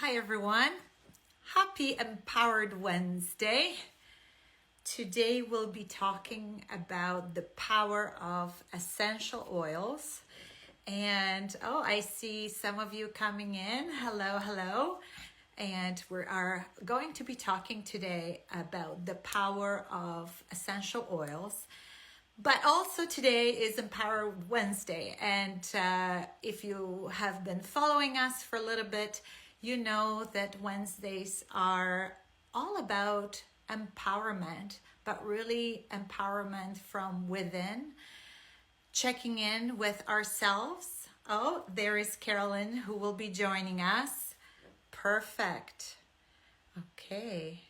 Hi everyone, happy Empowered Wednesday. Today we'll be talking about the power of essential oils. And I see some of you coming in. Hello. And we are going to be talking today about the power of essential oils. But also today is Empowered Wednesday. And if you have been following us for a little bit, you know that Wednesdays are all about empowerment, but really empowerment from within, checking in with ourselves. Oh, there is Carolyn who will be joining us. Perfect. Okay.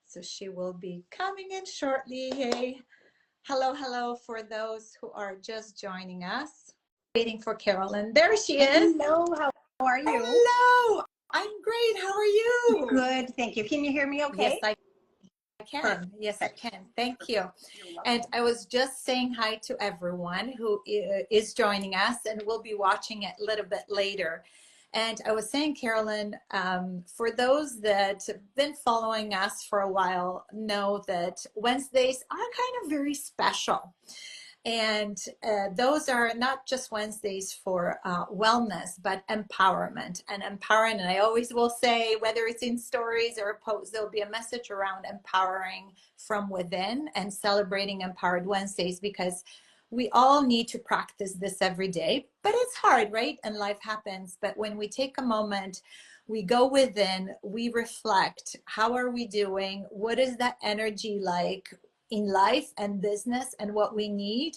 So she will be coming in shortly. Hey. Hello for those who are just joining us. Waiting for Carolyn. There she is. Hello, how are you? Hello. I'm great. How are you? Good, thank you. Can you hear me okay? Yes, I can. Perfect. Yes, I can. Thank you. And I was just saying hi to everyone who is joining us, and we'll be watching it a little bit later. And I was saying, Carolyn, for those that have been following us for a while, know that Wednesdays are kind of very special. And those are not just Wednesdays for wellness, but empowerment and empowering. And I always will say, whether it's in stories or a post, there'll be a message around empowering from within and celebrating Empowered Wednesdays, because we all need to practice this every day, but it's hard, right? And life happens. But when we take a moment, we go within, we reflect, how are we doing? What is that energy like in life and business, and what we need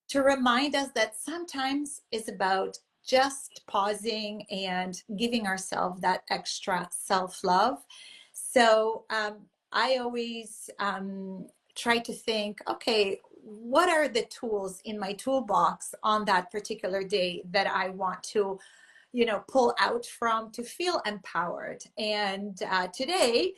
to remind us that sometimes it's about just pausing and giving ourselves that extra self-love. So I always try to think, okay, what are the tools in my toolbox on that particular day that I want to, pull out from to feel empowered? And today,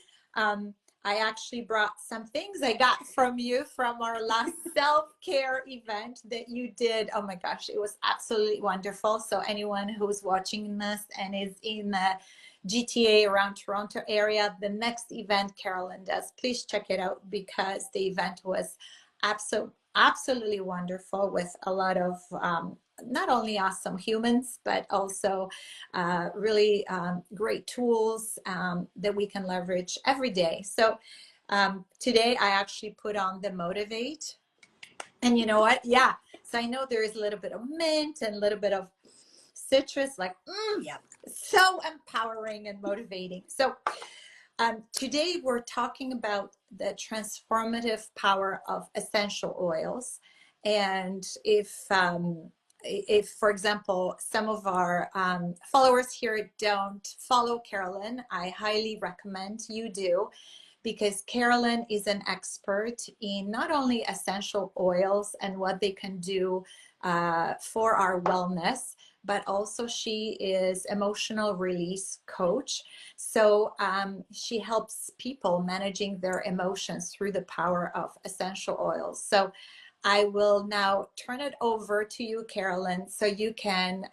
I actually brought some things I got from you from our last self-care event that you did. Oh my gosh, it was absolutely wonderful. So anyone who's watching this and is in the GTA around Toronto area, the next event Carolyn does, please check it out, because the event was absolutely wonderful, with a lot of not only awesome humans, but also really great tools that we can leverage every day. So today I actually put on the Motivate. And you know what? Yeah. So I know there is a little bit of mint and a little bit of citrus, like, so empowering and motivating. So today we're talking about the transformative power of essential oils. And if, for example, some of our followers here don't follow Carolyn, I highly recommend you do, because Carolyn is an expert in not only essential oils and what they can do for our wellness, but also she is emotional release coach. So she helps people managing their emotions through the power of essential oils. So I will now turn it over to you, Carolyn, so you can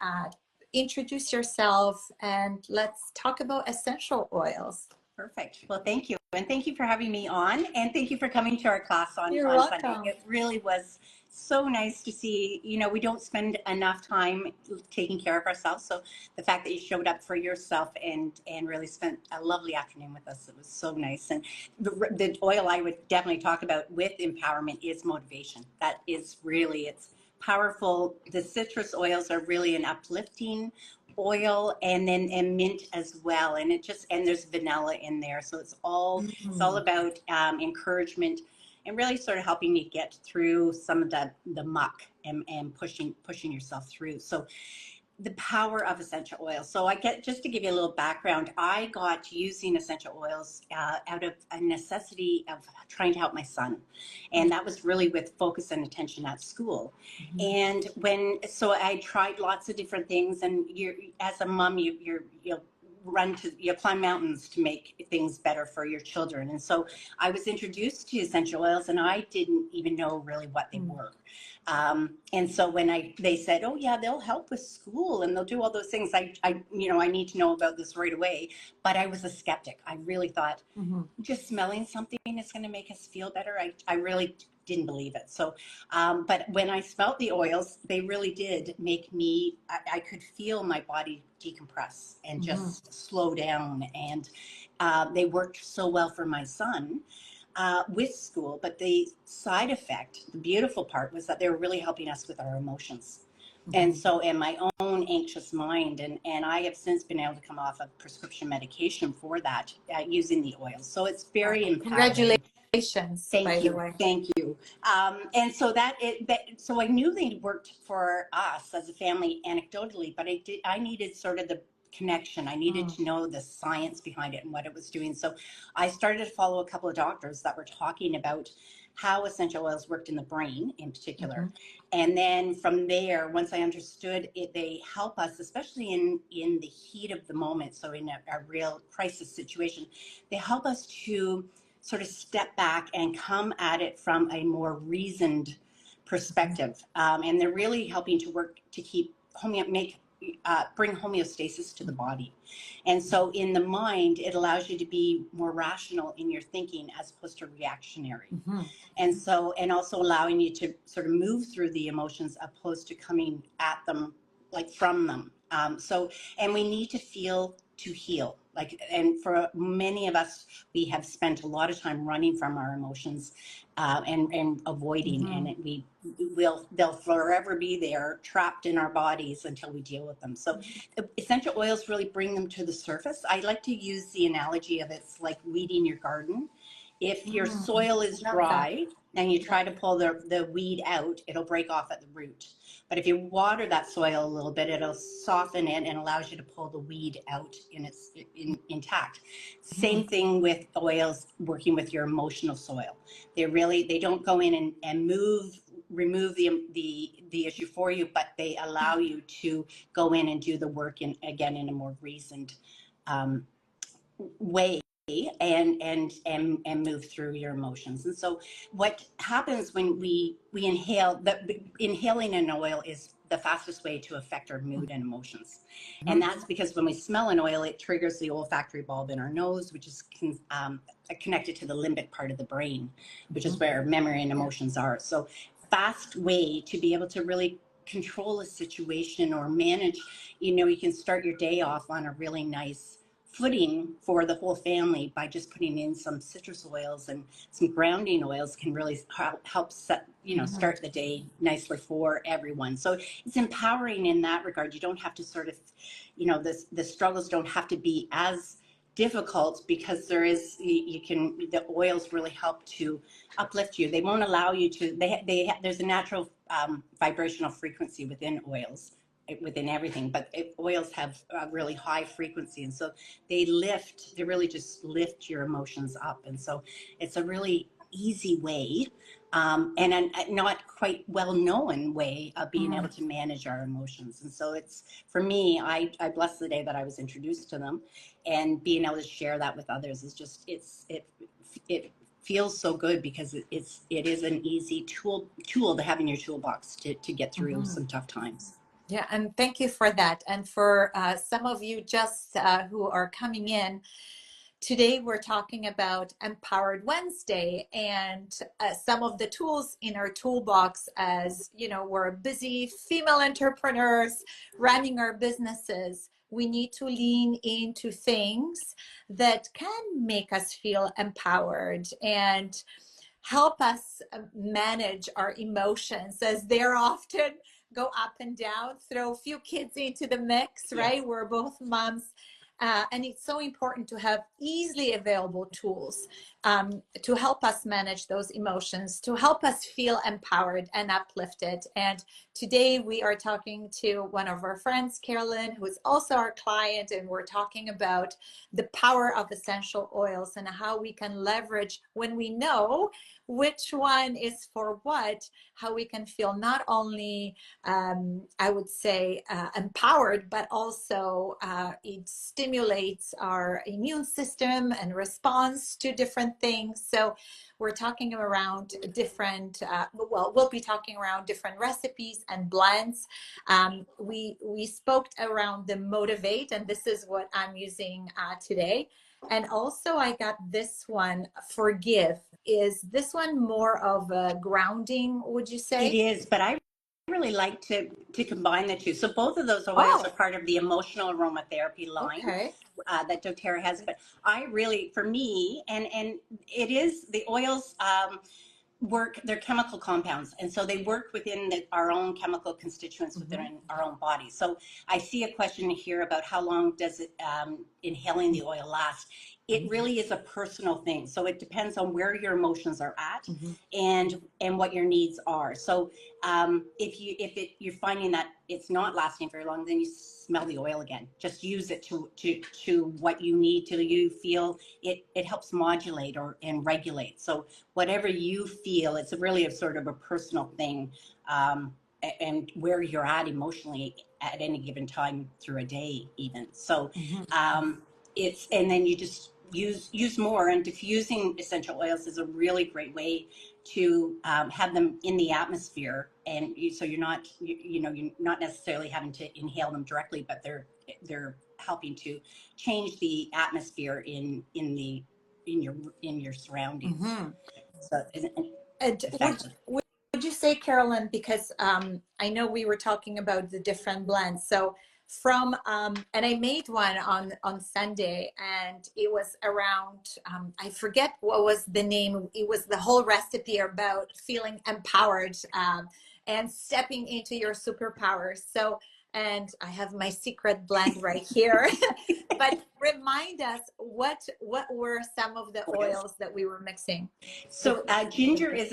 introduce yourself, and let's talk about essential oils. Perfect. Well, thank you. And thank you for having me on. And thank you for coming to our class on welcome. Sunday. It really was so nice to see, we don't spend enough time taking care of ourselves. So the fact that you showed up for yourself and really spent a lovely afternoon with us, it was so nice. And the oil I would definitely talk about with empowerment is motivation. That is really, it's powerful. The citrus oils are really an uplifting oil, and mint as well, and there's vanilla in there, so it's all about encouragement and really sort of helping me get through some of the muck and pushing yourself through. So the power of essential oils. So just to give you a little background, I got using essential oils out of a necessity of trying to help my son. And that was really with focus and attention at school. And so I tried lots of different things, and as a mom, you'll climb mountains to make things better for your children. And so I was introduced to essential oils, and I didn't even know really what they were. And so when they said, oh yeah, they'll help with school and they'll do all those things, I need to know about this right away. But I was a skeptic. I really thought just smelling something is going to make us feel better. I really didn't believe it. So, but when I smelled the oils, they really did make me, I could feel my body decompress and just slow down. And they worked so well for my son with school. But the side effect, the beautiful part, was that they were really helping us with our emotions. And so, in my own anxious mind, and I have since been able to come off of prescription medication for that using the oils. So it's very empowering. Congratulations, by Thank the you, way. thank you. And so so I knew they worked for us as a family anecdotally, but I needed sort of the connection. I needed to know the science behind it and what it was doing. So I started to follow a couple of doctors that were talking about how essential oils worked in the brain in particular. And then from there, once I understood it, they help us, especially in the heat of the moment. So in a real crisis situation, they help us to sort of step back and come at it from a more reasoned perspective. And they're really helping to work to keep bring homeostasis to the body. And so in the mind, it allows you to be more rational in your thinking as opposed to reactionary. And so, and also allowing you to sort of move through the emotions opposed to coming at them, like from them. And we need to feel to heal. And for many of us, we have spent a lot of time running from our emotions and avoiding, and they'll forever be there, trapped in our bodies until we deal with them. So essential oils really bring them to the surface. I like to use the analogy of it's like weeding your garden. If your soil is dry and you try to pull the weed out, it'll break off at the root. But if you water that soil a little bit, it'll soften it and allows you to pull the weed out intact. Same thing with oils working with your emotional soil. They don't go in and remove the issue for you, but they allow you to go in and do the work in a more reasoned way and move through your emotions. And so what happens when we inhale, inhaling an oil is the fastest way to affect our mood and emotions. And that's because when we smell an oil, it triggers the olfactory bulb in our nose, which is connected to the limbic part of the brain, which is where memory and emotions are. So fast way to be able to really control a situation or manage, you can start your day off on a really nice footing for the whole family by just putting in some citrus oils, and some grounding oils can really help set, start the day nicely for everyone. So it's empowering in that regard. You don't have to sort of, the struggles don't have to be as difficult, because the oils really help to uplift you. They won't allow you to, there's a natural vibrational frequency within oils, within everything, but oils have a really high frequency, and so they really just lift your emotions up. And so it's a really easy way, and a not quite well known way of being able to manage our emotions. And so it's, for me, I bless the day that I was introduced to them, and being able to share that with others is just, it feels so good, because it is an easy tool to have in your toolbox to get through some tough times. Yeah, and thank you for that. And for some of you just who are coming in, today we're talking about Empowered Wednesday, and some of the tools in our toolbox. As we're busy female entrepreneurs running our businesses, we need to lean into things that can make us feel empowered and help us manage our emotions, as they're often go up and down. Throw a few kids into the mix, right? Yes. We're both moms. And it's so important to have easily available tools to help us manage those emotions, to help us feel empowered and uplifted. And today we are talking to one of our friends, Carolyn, who is also our client, and we're talking about the power of essential oils and how we can leverage, when we know which one is for what, how we can feel not only, I would say, empowered, but also it stimulates our immune system and response to different things. So we're talking around different, well, we'll be talking around different recipes and blends. We spoke around the Motivate, and this is what I'm using today. And also I got this one, Forgive. Is this one more of a grounding, would you It say? is, but I really like to combine the two. So both of those oils Oh, are part of the emotional aromatherapy line okay. that doTERRA has. But I really, for me, and it is the oils. Work, they're chemical compounds, and so they work within our own chemical constituents Mm-hmm. within our own body. So I see a question here about how long does it inhaling the oil last. It really is a personal thing, so it depends on where your emotions are at Mm-hmm. and what your needs are. So if you're finding that it's not lasting very long, then you smell the oil again. Just use it to what you need till you feel it helps modulate or and regulate. So whatever you feel, it's really a sort of a personal thing, and where you're at emotionally at any given time through a day even. So Mm-hmm. it's, and then you just use more, and diffusing essential oils is a really great way to have them in the atmosphere, and so you're not you're not necessarily having to inhale them directly, but they're helping to change the atmosphere in your surroundings. Mm-hmm. So it's And effective. would you say, Carolyn, because I know we were talking about the different blends. So from and I made one on Sunday, and it was around I forget what was the name. It was the whole recipe about feeling empowered and stepping into your superpowers. So, and I have my secret blend right here. But remind us, what were some of the Oils. oils that we were mixing? So ginger is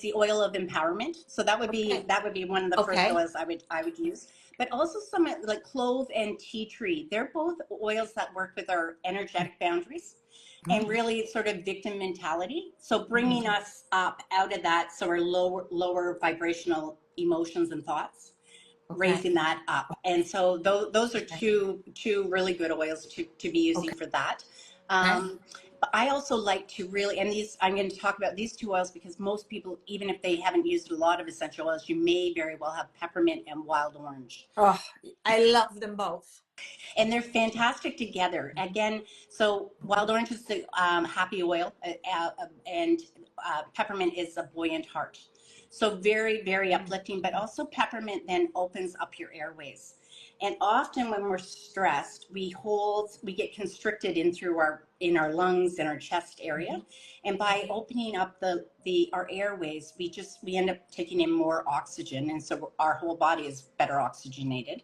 the oil of empowerment. So Okay. that would be one of the first Okay. oils I would use. But also some like clove and tea tree. They're both oils that work with our energetic boundaries and really sort of victim mentality. So bringing us up out of that sort of lower vibrational emotions and thoughts, Okay. raising that up. And so those are Okay. two really good oils to be using Okay. for that. Okay. But I also like to really, and these, I'm going to talk about these two oils because most people, even if they haven't used a lot of essential oils, you may very well have peppermint and wild orange. Oh, I love them both. And they're fantastic together. Again, so wild orange is the happy oil, and peppermint is a buoyant heart. So very, very uplifting, but also peppermint then opens up your airways. And often when we're stressed, we get constricted in our lungs and our chest area. And by opening up our airways, we end up taking in more oxygen. And so our whole body is better oxygenated.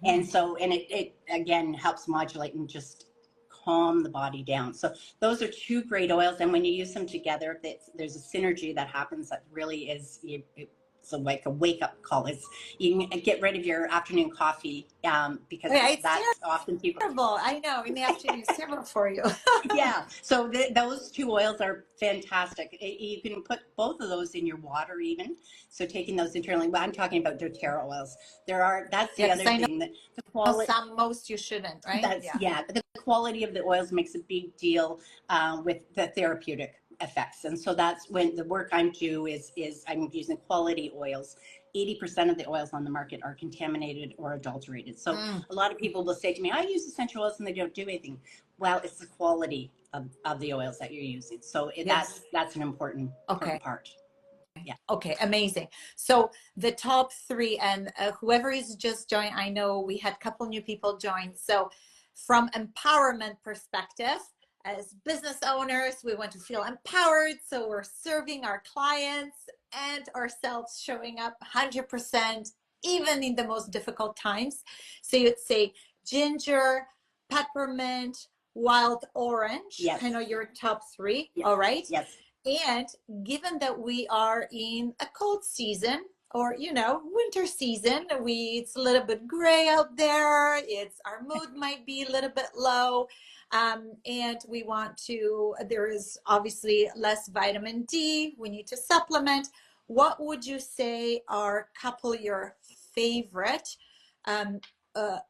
And Mm-hmm. so, and it again helps modulate and just calm the body down. So those are two great oils. And when you use them together, there's a synergy that happens that really is, it's like a wake up call. It's, you can get rid of your afternoon coffee because Yeah, it's that's often people. terrible. I know. In the afternoon, it's terrible for you. Yeah, so those two oils are fantastic. You can put both of those in your water even. So taking those internally, well, I'm talking about doTERRA oils. That's Yeah, the because other I thing, that the know quality. most you shouldn't, right? That's, Yeah. yeah, the quality of the oils makes a big deal with the therapeutic effects. And so that's when the work I'm doing is I'm using quality oils. 80% of the oils on the market are contaminated or adulterated. So Mm. a lot of people will say to me, I use essential oils and they don't do anything. Well, it's the quality of the oils that you're using. So Yes. that's an important Okay. part. Yeah. Okay, amazing. So the top three, and whoever is just joined, I know we had a couple new people join. So from empowerment perspective, as business owners, we want to feel empowered. So we're serving our clients and ourselves, showing up 100%, even in the most difficult times. So you'd say ginger, peppermint, wild orange, Yes. kind of your top three. Yes. All right. Yes. And given that we are in a cold season, or winter season, it's a little bit gray out there, it's our mood might be a little bit low, and we want to, there is obviously less vitamin D, we need to supplement. What would you say are a couple of your favorite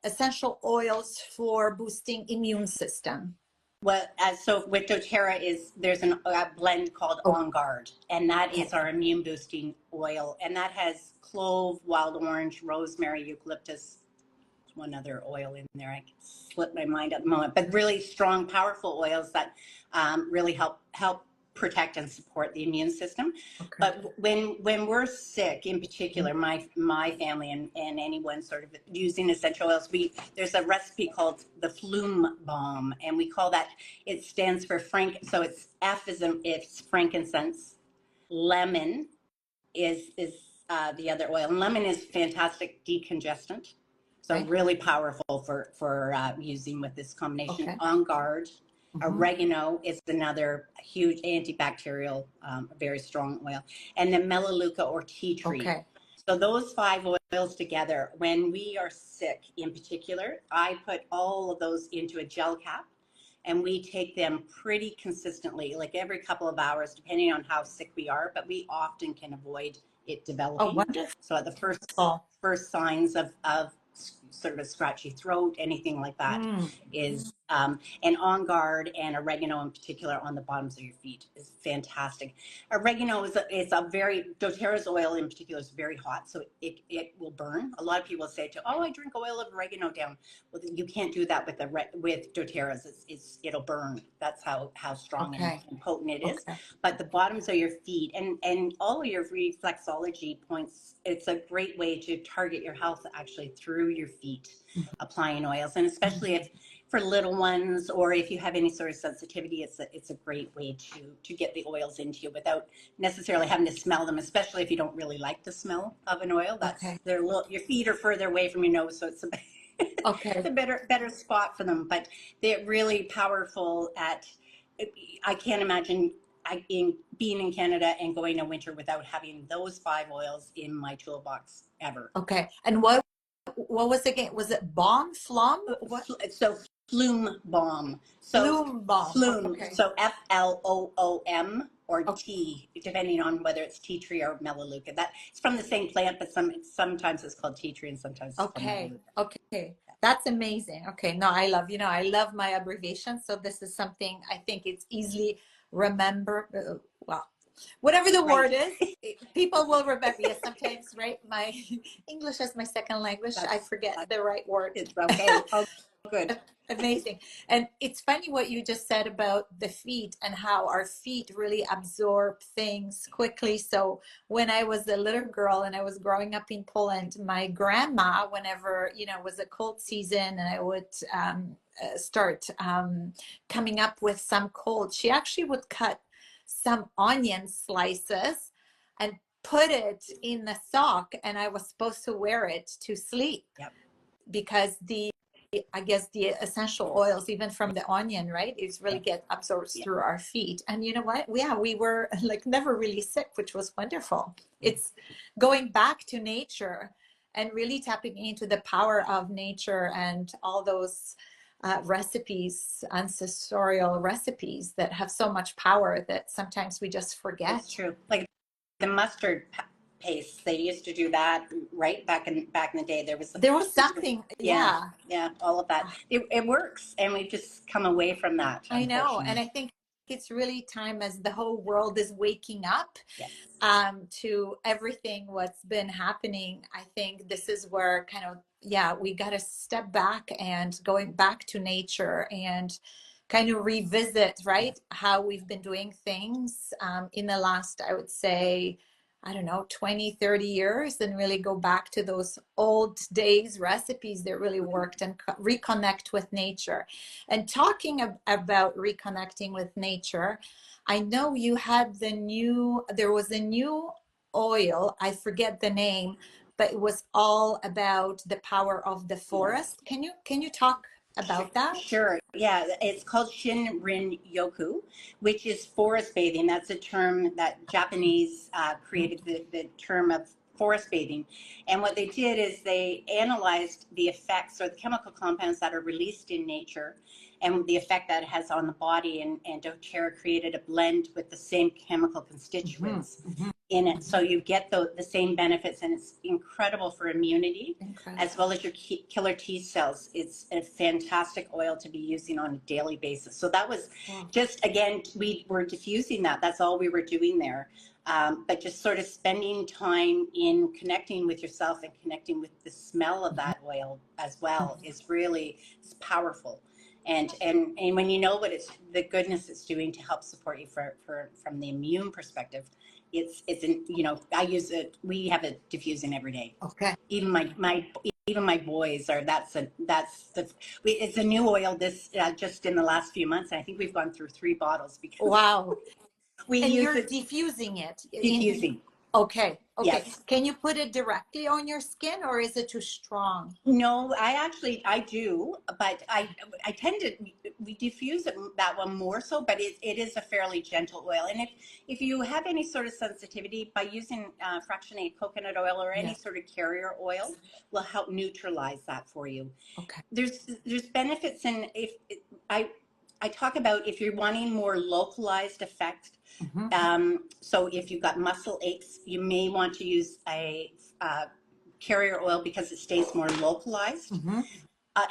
essential oils for boosting immune system? Well, so with doTERRA there's a blend called On Guard, and that is Okay. our immune boosting oil, and that has clove, wild orange, rosemary, eucalyptus, one other oil in there. I can slip my mind at the moment, but really strong, powerful oils that really help protect and support the immune system. Okay. But when we're sick, in particular, my family and anyone sort of using essential oils, there's a recipe called the Flume Balm, and we call that. It stands for Frank. So it's F is it's frankincense, lemon is the other oil. And lemon is fantastic decongestant, so Okay. really powerful for using with this combination. Okay. On Guard, oregano is another huge antibacterial, very strong oil, and then melaleuca or tea tree. Okay. So those 5 oils together, when we are sick in particular, I put all of those into a gel cap, and we take them pretty consistently, like every couple of hours, depending on how sick we are, but we often can avoid it Oh, developing. wonderful. So at the first signs of sort of a scratchy throat, anything like that, is and On Guard and oregano in particular on the bottoms of your feet is fantastic. Oregano is a very, doTERRA's oil in particular is very hot, so it will burn. A lot of people say I drink oil of oregano down. Well, you can't do that with doTERRA's. It'll burn. That's how strong Okay. and potent it is. Okay. But the bottoms of your feet and all of your reflexology points, it's a great way to target your health actually through your feet, applying oils, and especially if for little ones, or if you have any sort of sensitivity, it's a great way to get the oils into you without necessarily having to smell them, especially if you don't really like the smell of an oil. Okay. Your feet are further away from your nose, so it's Okay. it's a better spot for them. But they're really powerful I can't imagine being in Canada and going a winter without having those 5 oils in my toolbox ever. Okay. And what was it again? Was it balm, flum? What? So Flume Balm. So Flume balm. Flume. Okay. So FLOOM or Okay. tea, depending on whether it's tea tree or melaleuca. That it's from the same plant, but sometimes it's called tea tree and sometimes it's from Okay. melaleuca. Okay. That's amazing. Okay. No, I love my abbreviation. So this is something I think it's easily remember. Well, whatever the word is, people will remember. Yes, sometimes, right? My English is my second language. I forget the right word. It's okay. Oh, good. Amazing. And it's funny what you just said about the feet and how our feet really absorb things quickly. So when I was a little girl and I was growing up in Poland, my grandma, whenever, it was a cold season and I would start coming up with some cold, she actually would cut some onion slices and put it in the sock, and I was supposed to wear it to sleep. Yep. Because I guess the essential oils, even from the onion, right, is really get absorbed through our feet. And you know what? Yeah, we were like never really sick, which was wonderful. It's going back to nature and really tapping into the power of nature and all those recipes, ancestral recipes that have so much power that sometimes we just forget. It's true. Like the mustard paste, they used to do that right back in the day. There was something, yeah, all of that. It works, and we've just come away from that. I know. And I think it's really time as the whole world is waking up to everything what's been happening. I think this is where kind of, we got to step back and going back to nature and kind of revisit, right, how we've been doing things in the last, I would say, I don't know, 20, 30 years, and really go back to those old days recipes that really worked and reconnect with nature. And talking about reconnecting with nature, I know you had there was a new oil, I forget the name, but it was all about the power of the forest. Can you talk about that? Sure. Yeah, it's called Shinrin Yoku, which is forest bathing. That's a term that Japanese created the term of forest bathing. And what they did is they analyzed the effects or the chemical compounds that are released in nature and the effect that it has on the body. And doTERRA created a blend with the same chemical constituents in it. So you get the same benefits, and it's incredible for immunity as well as your killer T cells. It's a fantastic oil to be using on a daily basis. So that was just, again, we were diffusing that. That's all we were doing there. But just sort of spending time in connecting with yourself and connecting with the smell of that oil as well is really, it's powerful. And when you know what the goodness it's doing to help support you from the immune perspective, it's you know, I use it. We have it diffusing every day. Okay. Even my boys are. It's a new oil this just in the last few months. I think we've gone through 3 bottles because wow. we and use you're it diffusing it. diffusing. Okay. Yes. Can you put it directly on your skin, or is it too strong? No, I do, but I tend to, we diffuse that one more so, but it is a fairly gentle oil. And if you have any sort of sensitivity, by using fractionated coconut oil or any sort of carrier oil, will help neutralize that for you. Okay. There's benefits in, I talk about if you're wanting more localized effect. So if you've got muscle aches, you may want to use a carrier oil because it stays more localized.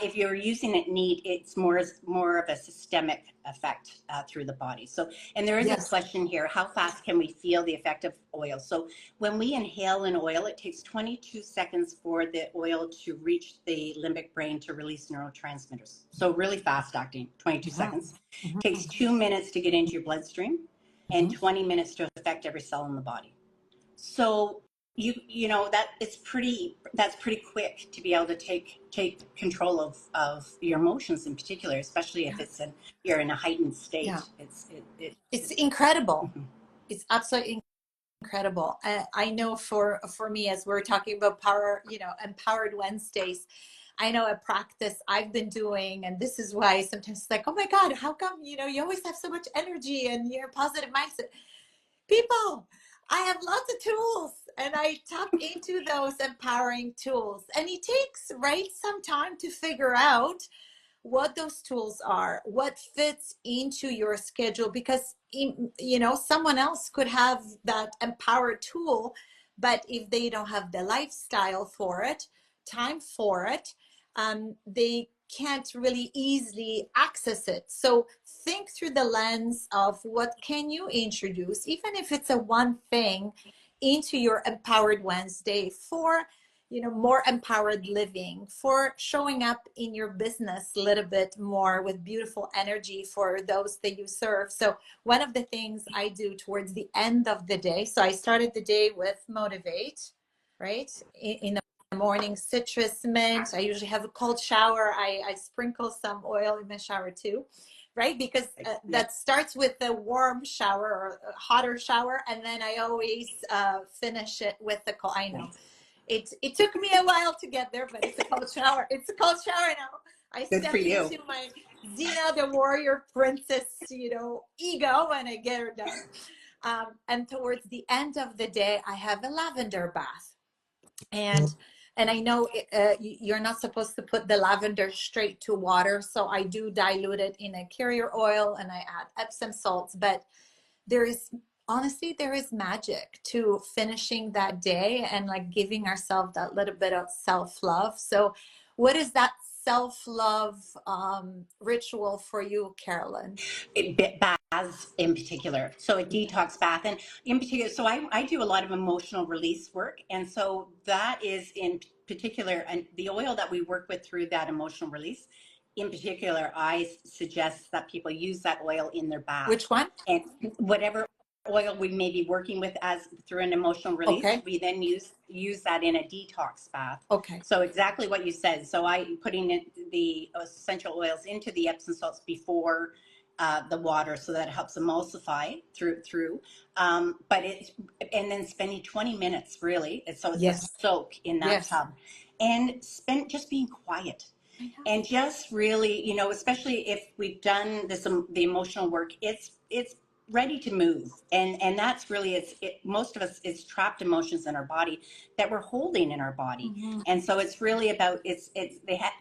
If you're using it neat, it's more of a systemic effect through the body. So, and there is a question here: how fast can we feel the effect of oil? So, when we inhale an oil, it takes 22 seconds for the oil to reach the limbic brain to release neurotransmitters. So, really fast acting, 22 seconds. Takes 2 minutes to get into your bloodstream, and 20 minutes to affect every cell in the body. So you know that that's pretty quick to be able to take control of your emotions in particular, especially if you're in a heightened state. It's incredible. It's absolutely incredible. I know for me, as we're talking about power, you know, empowered Wednesdays, I know a practice I've been doing, and this is why sometimes it's like, oh my God, how come, you know, you always have so much energy and you're positive mindset? People, I have lots of tools, and I tap into those empowering tools, and it takes some time to figure out what those tools are, what fits into your schedule, because you know, someone else could have that empowered tool, but if they don't have the lifestyle for it, time for it, they can't really easily access it. So think through the lens of what can you introduce, even if it's a one thing, into your empowered Wednesday for, you know, more empowered living, for showing up in your business a little bit more with beautiful energy for those that you serve. So one of the things I do towards the end of the day, so I started the day with Motivate, right? In the morning, citrus mint. I usually have a cold shower. I sprinkle some oil in the shower too, right? Because that starts with a warm shower or a hotter shower, and then I always finish it with a cold. I know it took me a while to get there, but it's a cold shower. It's a cold shower now. I step into my Xena the warrior princess, you know, ego, and I get her done. And towards the end of the day, I have a lavender bath. And I know you're not supposed to put the lavender straight to water, so I do dilute it in a carrier oil and I add Epsom salts. But honestly, there is magic to finishing that day and like giving ourselves that little bit of self-love. So what is that self-love ritual for you, Carolyn? Baths in particular, so a detox bath, and in particular, so I do a lot of emotional release work, and so that is in particular, and the oil that we work with through that emotional release in particular, I suggest that people use that oil in their bath. Which one? And whatever oil we may be working with as through an emotional release, we then use that in a detox bath. So exactly what you said. So I putting in the essential oils into the Epsom salts before the water, so that it helps emulsify through. But and then spending 20 minutes really. So it's a soak in that tub, and just being quiet. And just really, you know, especially if we've done this, the emotional work, it's ready to move, and that's really most of us, it's trapped emotions in our body that we're holding in our body. Mm-hmm. And so it's really about it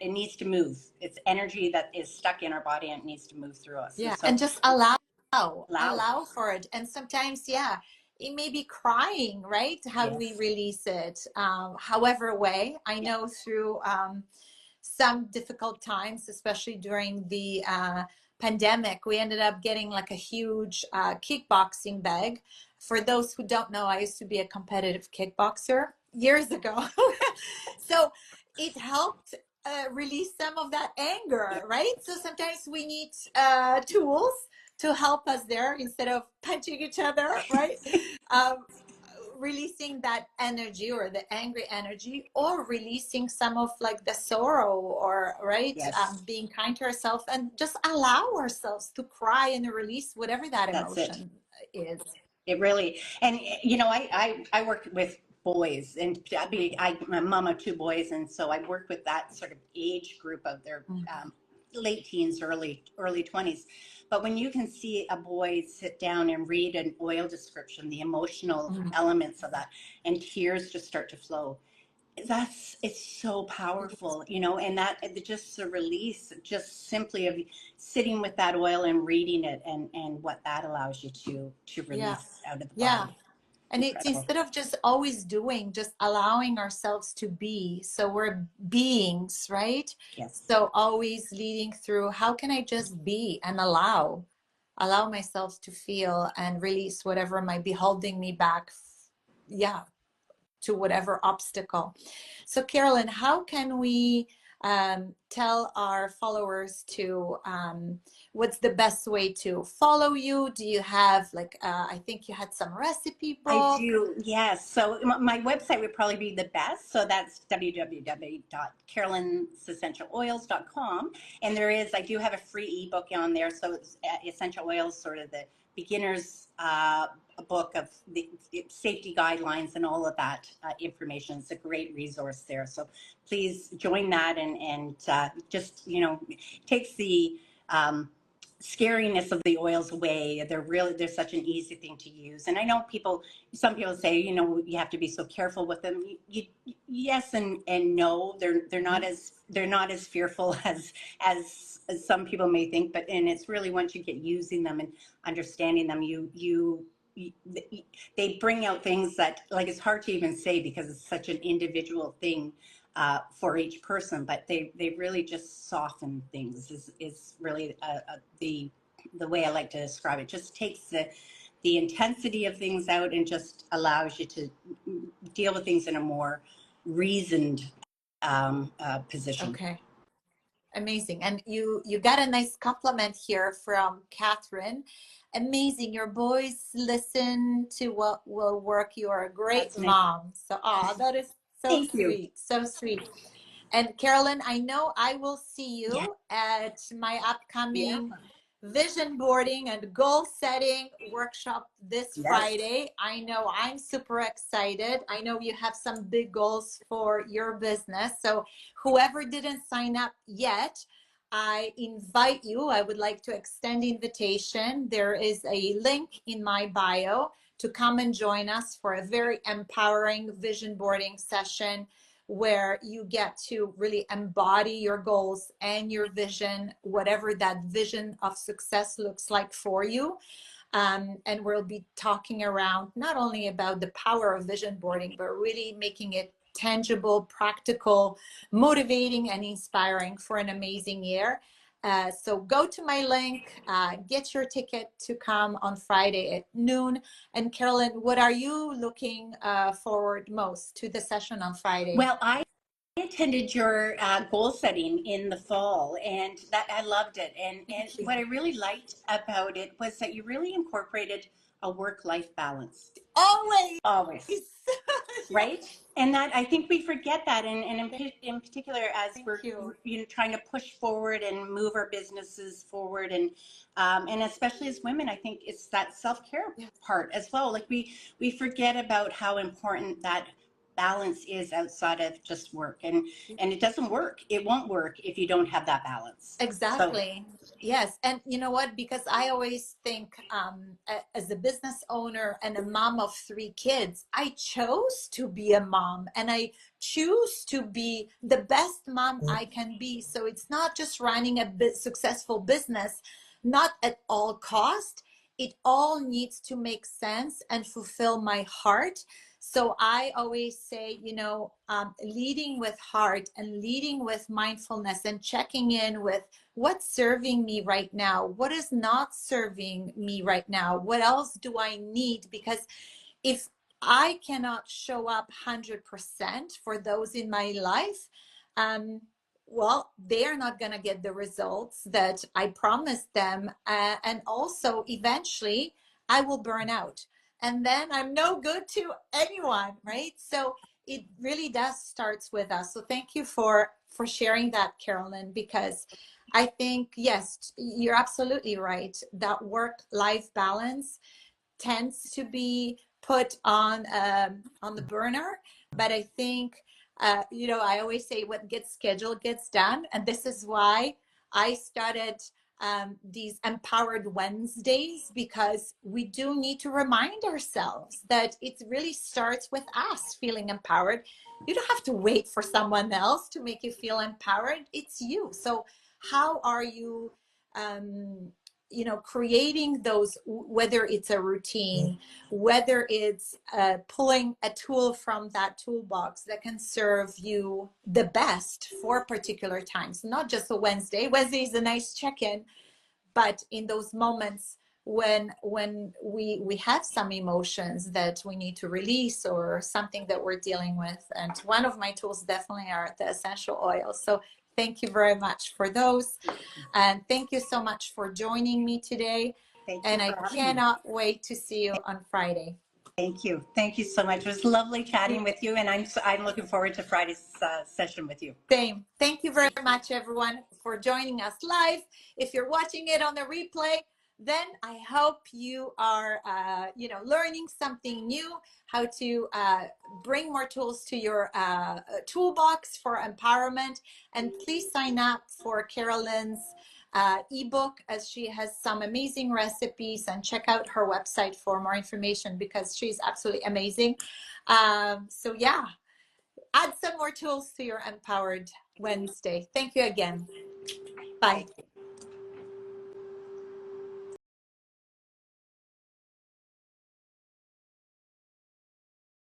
needs to move. It's energy that is stuck in our body, and it needs to move through us. And Yeah, so and just allow it. allow for it. And sometimes, yeah, it may be crying, right? How do we Yes. release it? However way. I Yeah. know through some difficult times, especially during the pandemic, we ended up getting like a huge kickboxing bag. For those who don't know, I used to be a competitive kickboxer years ago. So it helped release some of that Yeah. anger, right? So sometimes we need tools to help us there instead of punching each other, right? Um, Releasing that energy or the angry energy, or releasing some of like the sorrow, or right, Yes. being kind to ourselves and just allow ourselves to cry and release whatever that That's it. emotion is. It really, and I work with boys, and I'm a mom of two boys, and so I work with that sort of age group of their late teens, early 20s. But when you can see a boy sit down and read an oil description, the emotional Mm-hmm. elements of that, and tears just start to flow, it's so powerful, and that just the release, just simply of sitting with that oil and reading it, and what that allows you to Yeah, release out of the yeah. body. And it's Incredible. instead of just always doing, just allowing ourselves to be. So we're beings, right? Yes. So always leading through, how can I just be and allow myself to feel and release whatever might be holding me back. Yeah, to whatever obstacle. So, Carolyn, how can we tell our followers to what's the best way to follow you? Do you have like I think you had some recipe I book? do, yes. So my website would probably be the best. So that's www.carolinsessentialoils.com. And I do have a free ebook on there. So it's essential oils, sort of the beginner's book of the safety guidelines and all of that information. It's a great resource there. So please join that, and just, takes the scariness of the oils away. They're such an easy thing to use. And I know some people say, you have to be so careful with them. Yes and no. They're not as fearful as some people may think. And it's really, once you get using them and understanding them, they bring out things that, like, it's hard to even say because it's such an individual thing for each person. But they really just soften things. Is really the way I like to describe it. Just takes the intensity of things out and just allows you to deal with things in a more reasoned position. Okay. Amazing. And you got a nice compliment here from Catherine. Amazing. Your boys listen to what will work. You are a great That's nice. mom. So, that is so Thank you. sweet. So sweet. And Carolyn, I know I will see Yeah. you at my Yeah. upcoming vision boarding and goal setting workshop this Yes. Friday. I know I'm super excited. I know you have some big goals for your business. So, whoever didn't sign up yet, I invite you. I would like to extend invitation. There is a link in my bio to come and join us for a very empowering vision boarding session where you get to really embody your goals and your vision, whatever that vision of success looks like for you. And we'll be talking around not only about the power of vision boarding, but really making it tangible, practical, motivating, and inspiring for an amazing year. So go to my link, get your ticket to come on Friday at noon. And Carolyn, what are you looking forward most to the session on Friday? Well, I attended your goal setting in the fall, and that I loved it. And Thank you. what I really liked about it was that you really incorporated a work-life balance. Always. Always. Yes. Right? And that, I think we forget that, and in particular, as Thank we're, you. trying to push forward and move our businesses forward, and especially as women, I think it's that self-care Yeah. part as well. Like we forget about how important that balance is outside of just work, and it doesn't work. It won't work if you don't have that balance. So Exactly. Yes. And you know what? Because I always think, as a business owner and a mom of 3 kids, I chose to be a mom and I choose to be the best mom I can be. So it's not just running a successful business, not at all cost. It all needs to make sense and fulfill my heart. So I always say, leading with heart and leading with mindfulness and checking in with what's serving me right now, what is not serving me right now, what else do I need? Because if I cannot show up 100% for those in my life, um, well, they are not going to get the results that I promised them. And also, eventually, I will burn out. And then I'm no good to anyone, right? So it really does starts with us. So thank you for sharing that, Carolyn, because I think, yes, you're absolutely right. That work-life balance tends to be put on the burner, but I think, I always say what gets scheduled gets done, and this is why I started these Empowered Wednesdays, because we do need to remind ourselves that it really starts with us feeling empowered. You don't have to wait for someone else to make you feel empowered. It's you. So how are you um, creating those, whether it's a routine, whether it's pulling a tool from that toolbox that can serve you the best for particular times, not just a Wednesday. Wednesday is a nice check-in, but in those moments when we have some emotions that we need to release or something that we're dealing with. And one of my tools definitely are the essential oils. So thank you very much for those. And thank you so much for joining me today. thank you And I for having me. cannot wait to see you on Friday. Thank you. Thank you so much. It was lovely chatting with you, and I'm looking forward to Friday's session with you. Same. Thank you very much, everyone, for joining us live. If you're watching it on the replay, then I hope you are, learning something new, how to bring more tools to your toolbox for empowerment. And please sign up for Carolyn's ebook, as she has some amazing recipes, and check out her website for more information, because she's absolutely amazing. So yeah, add some more tools to your Empowered Wednesday. Thank you again. Bye.